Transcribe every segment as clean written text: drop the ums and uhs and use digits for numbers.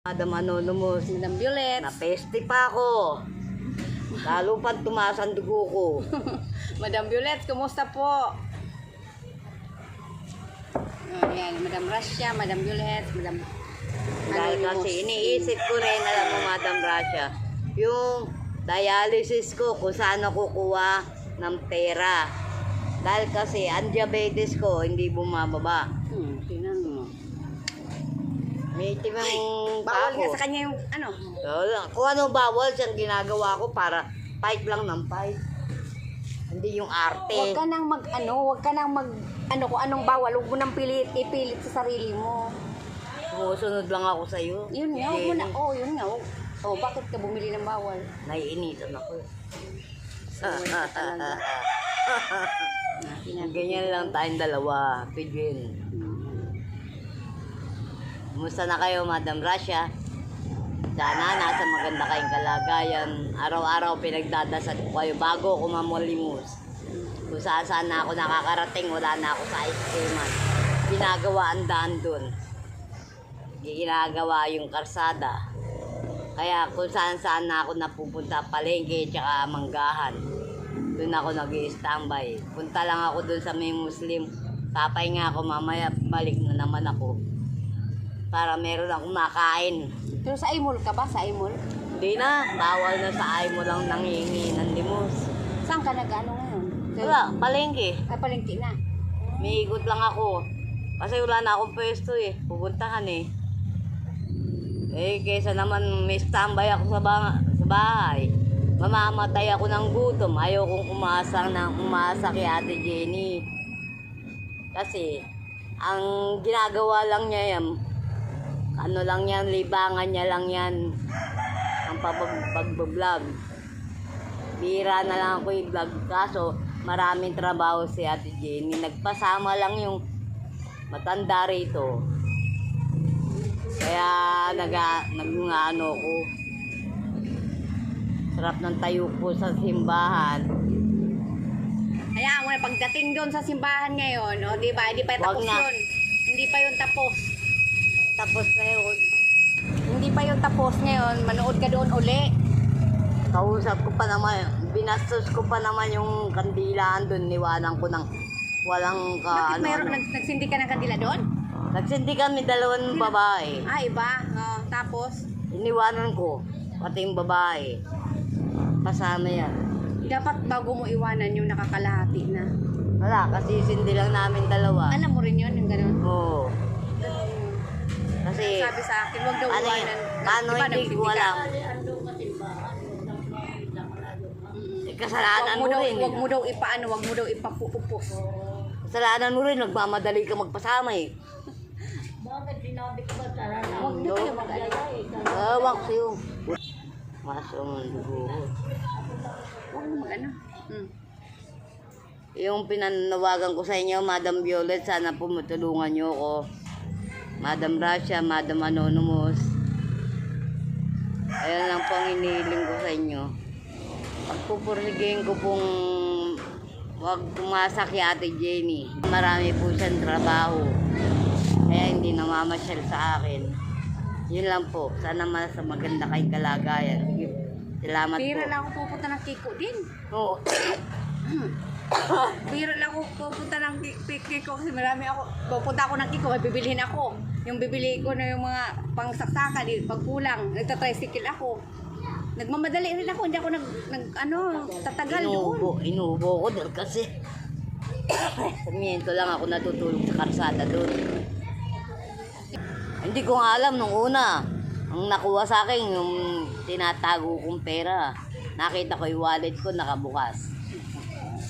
Madam Anonymous, Madam Violet. napeste pa ako. Lalo pa tumaas ang dugo ko. Madam Violet, kumusta po? Oh, yan, Madam Rasya, Madam Violet, Madam Dahil Anonymous. kasi iniisip ko rin, alam mo Madam Rasya, yung dialysis ko kung saan ako kuha ng pera. Dahil kasi ang diabetes ko hindi bumababa. Tingnan mo. May timang Bawal nga ako. sa kanya yung ano. Kung ano bawal, siyang ginagawa ko para fight lang ng fight. Hindi yung arte. Huwag ka nang kung anong bawal, huwag mo nang ipilit sa sarili mo. Sumusunod lang ako sa'yo. Yun nga, huwag mo na, yun nga. Bakit ka bumili ng bawal? Naiinitan ako. Saway ka talaga. Ganyan lang tayong dalawa, Pidwin. Kumusta na kayo, Madam Rasya? Sana nasa maganda kayong kalagayan. Araw-araw pinagdadasal ko kayo bago ako mamulimos. Kung saan na ako nakakarating, wala na ako sa iskema. Ginagawa ang daan dun. Ginagawa yung karsada. Kaya kung saan na ako napupunta, palengke tsaka manggahan. Doon ako nag-i-standby. Punta lang ako doon sa may Muslim. Papahinga ako mamaya, balik na naman ako. Para meron akong makain. Pero sa Imol ka ba? Sa Imol? Hindi na, bawal na sa ay mo lang nangihingi ng limos. Saan ka nag-ano ngayon? Wala, palengke. Ay, palengke na. May ikot lang ako. Kasi wala na akong pwesto eh. Pupuntahan eh. Kaysa naman may standby ako sa bahay. Mamamatay ako ng gutom. Ayaw kong umasa kay Ate Jenny. Kasi, ang ginagawa lang niya yan, ano lang yan, libangan niya lang yan. Ang pag-vlog. Bira na lang ako i-vlog. Kaso, maraming trabaho si Ate Jenny. Nagpasama lang yung matanda rito. Kaya nag-ano ko. Sarap ng tayo po sa simbahan. Kaya mo na pagdating doon sa simbahan ngayon, di ba? Hindi pa Wag tapos na. yun. Hindi pa yun tapos. Tapos na yun. Hindi pa yun tapos ngayon. Manood ka doon uli. Kausap ko pa naman, binastos ko pa naman yung kandilaan doon. Niwanan ko ng walang Bakit mayroon nagsindi ka ng kandila doon? Nagsindi kami dalawang babae. Ah, iba. Tapos, Iniwanan ko, pati yung babae. Kasama yan. dapat bago mo iwanan yung nakakalahati na. Wala, kasi sindi lang namin dalawa. Alam mo rin yun, yung gano'n. Oo. Kasi, Sabi sa akin, huwag daw ano iwanan. paano Di ba, hindi ko nagsindi ka? alam. Kasalanan mo rin. Huwag mo daw ipaano, huwag mo daw ipapupupos. Kasalanan mo rin, nagmamadali ka magpasama eh. Huwag na kayo mag-alala. Awak sa'yo. Masong ang dugo ko. Huwag na mag-ano. Yung pinanawagan ko sa inyo, Madam Violet, sana po matulungan nyo ako. Madam Rasya, Madam Anonymous. Ayan lang po ang inihiling ko sa inyo. Pagpupursigihin ko pong huwag pumasa kay Ate Jenny. Marami po siyang trabaho. Kaya hindi namamasyal sa akin. Yun lang po. Sana sa maganda kayong kalagayan. Sige. Salamat Pira po. lang ako pupunta ng Kiko din. Oo. Pira lang ako pupunta ng Kiko kasi marami ako. Pupunta ako ng Kiko, bibilihin ako. Yung bibili ko na yung mga pangsaksakan, pag kulang, nagtatricycle ako. Nagmamadali rin ako, hindi ako tatagal doon. Inuubo ko dahil kasi sa miento lang ako natutulog sa karsada doon. Hindi ko nga alam nung una. Ang nakuha sa akin yung tinatago kong pera. Nakita ko yung wallet ko nakabukas.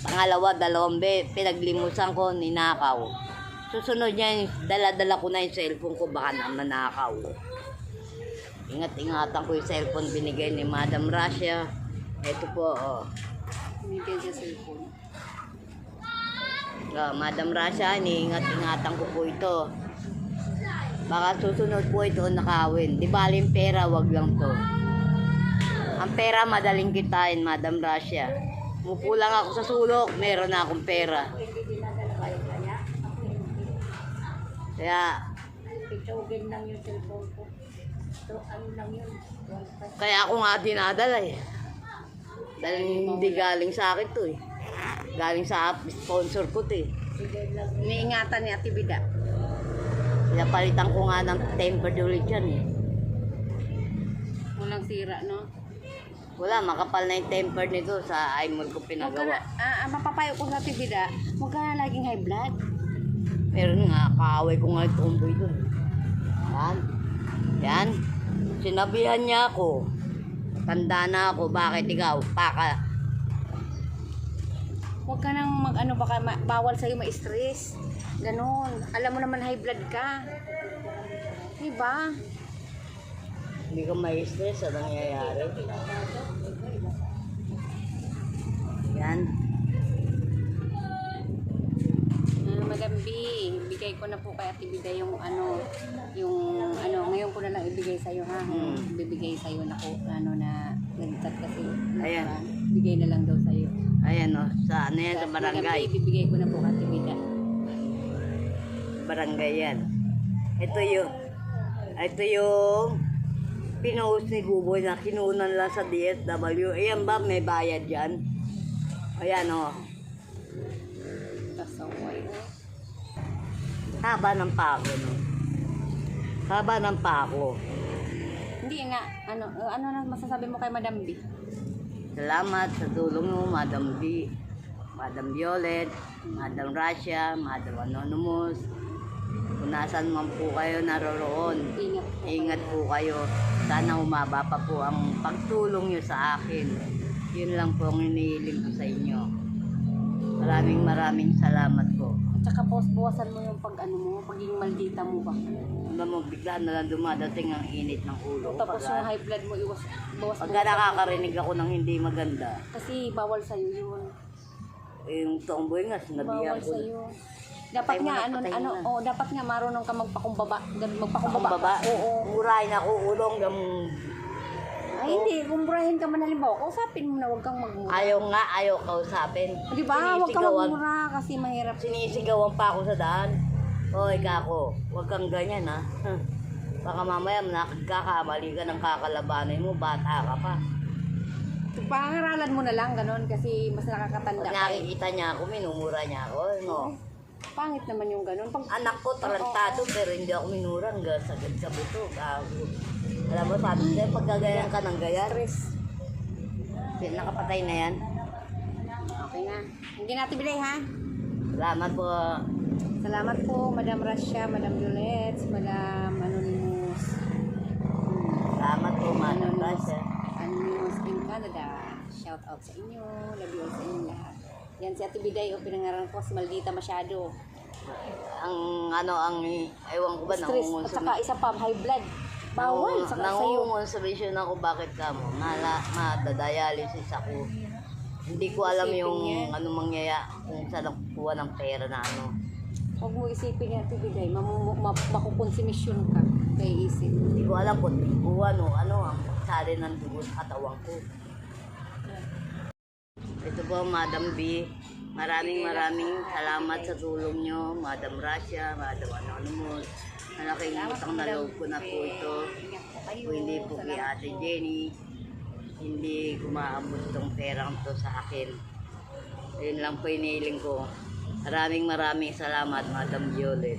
Pangalawa, pinaglimusan ko, ninakaw. Susunod niya, dala-dala ko na yung cellphone ko, baka naman nanakaw. Ingat-ingatan ko yung cellphone binigay ni Madam Rasya. Ito po, Binigay sa cellphone. Madam Rasya, iniingat-ingatan ko po ito. Baka susunod po ito nakawin. Di baling pera, wag lang to. Ang pera madaling kitain, Madam Rasya. Mupo lang ako sa sulok, meron na akong pera. Kaya, Pitugin lang yung cellphone ko. So, ano lang yun? Kaya ako nga dinadala eh. Dahil hindi galing sa akin to eh. Galing sa sponsor ko to eh. Iniingatan ni Ate Bida. Pinapalitan ko nga ng tempered ulit yan eh. Walang sira, no? Wala, makapal na yung tempered nito sa iMall ko Huwag ka pinagawa. na, mapapayo ko sa Ate Bida, huwag ka na laging high blood. Meron nga, kaaway ko nga yung tomboy dun. Yan. Yan. Sinabihan niya ako. Tanda na ako, bakit ikaw? Paka. Huwag ka nang mag-ano, baka bawal sa'yo ma-stress. Ganon. Alam mo naman high blood ka. Diba? Hindi ka ma-stress sa nangyayari. Yan. Madam B, bigay ko na po kay Ate Bida yung ngayon ko na lang ibigay sa'yo ha. Bibigay sa'yo na ko, na nag-chat kasi. Ayan. Bigay na lang daw sa'yo. Ayan o, sa ano yan, sa Madam barangay. B, bibigay ko na po kay Ate Bida. Barangay yan. Ito yung pinost ni Buboy na kinunan lang sa DSW. Ayan ba, may bayad yan? Ayan o. Kasaway. Haba ng pako, no? Haba ng pako. Hindi nga, ano na masasabi mo kay Madam B? Salamat sa tulong mo, Madam B, Madam Violet, Madam Russia, Madam Anonymous. Kung nasan man po kayo naroroon, Ingat po. ingat po kayo. Sana umaba pa po ang pagtulong nyo sa akin. Yun lang po ang inihiling ko sa inyo. Maraming salamat po. Tsaka bawasan mo yung pagiging maldita mo ba? Alam mo, bigla na lang dumadating ang init ng ulo. Tapos yung high blood mo, bawas Pagka nakakarinig ako ng hindi maganda, Kasi bawal sa'yo yun. yung tomboy nga, sinabihan Bawal ko. sa'yo. Dapat Patay mo nga, na, patay mo na. dapat nga marunong ka magpakumbaba. Magpakumbaba. Ang baba, Oo. murahin ako ulong ng Ay, hindi. Kumburahin ka man halimbawa. Kausapin mo na, huwag kang magmura. ayaw kausapin. Di ba? Huwag kang Sinisigawan- magmura kasi mahirap. Sinisigawan pa ako sa daan. Hoy, kako, huwag kang ganyan ha. Baka mamaya nakakakamali ka ng kakalabanin mo, bata ka pa. Pangaralan mo na lang, ganun, kasi mas nakakatanda Pag ka. nakikita niya ako, minumura niya ako. No? Pangit naman yung ganun. Pag, Anak ko, tarantado, pero hindi ako minura hanggang sagad sa buto. Gago. Alam mo, sabi ko, pagkagayan ka ng gayan, stress. nakapatay na yan. Okay na. Hindi natin bilay, ha? Salamat po. Salamat po, Madam Russia, Madam Violet, Madam Anonymous. Salamat po, Madam Rasha. Anonymous in Canada. Shout out sa inyo. Love you all sa inyo lahat. Yan si Ate Biday, o pinangaran ko, si Maldita masyado. Ewan ko ba, Stress. At saka isa pa, high blood. Bawal. Saka sa'yo. Nangungonservation ako, bakit ka mo? Madadialysis ako. Hindi ko alam Isipin yung niya. kung saan ako kukuha ng pera na ano. Huwag mo isipin yan, Ate Biday. Makukonsumisyon ka. Kaya isip. Hindi ko alam kung tiguan o ano ang sali ng dugo sa katawan ko. Ito po, Madam B. Maraming salamat sa tulong nyo, Madam Russia, Madam Anonymous. Malaking utang na loob ko na po ito. Ingat po kayo. Kung hindi po kay Ate Jenny, hindi kumaabot itong perang to sa akin. Ayun lang po inihiling ko. Maraming salamat, Madam Violet.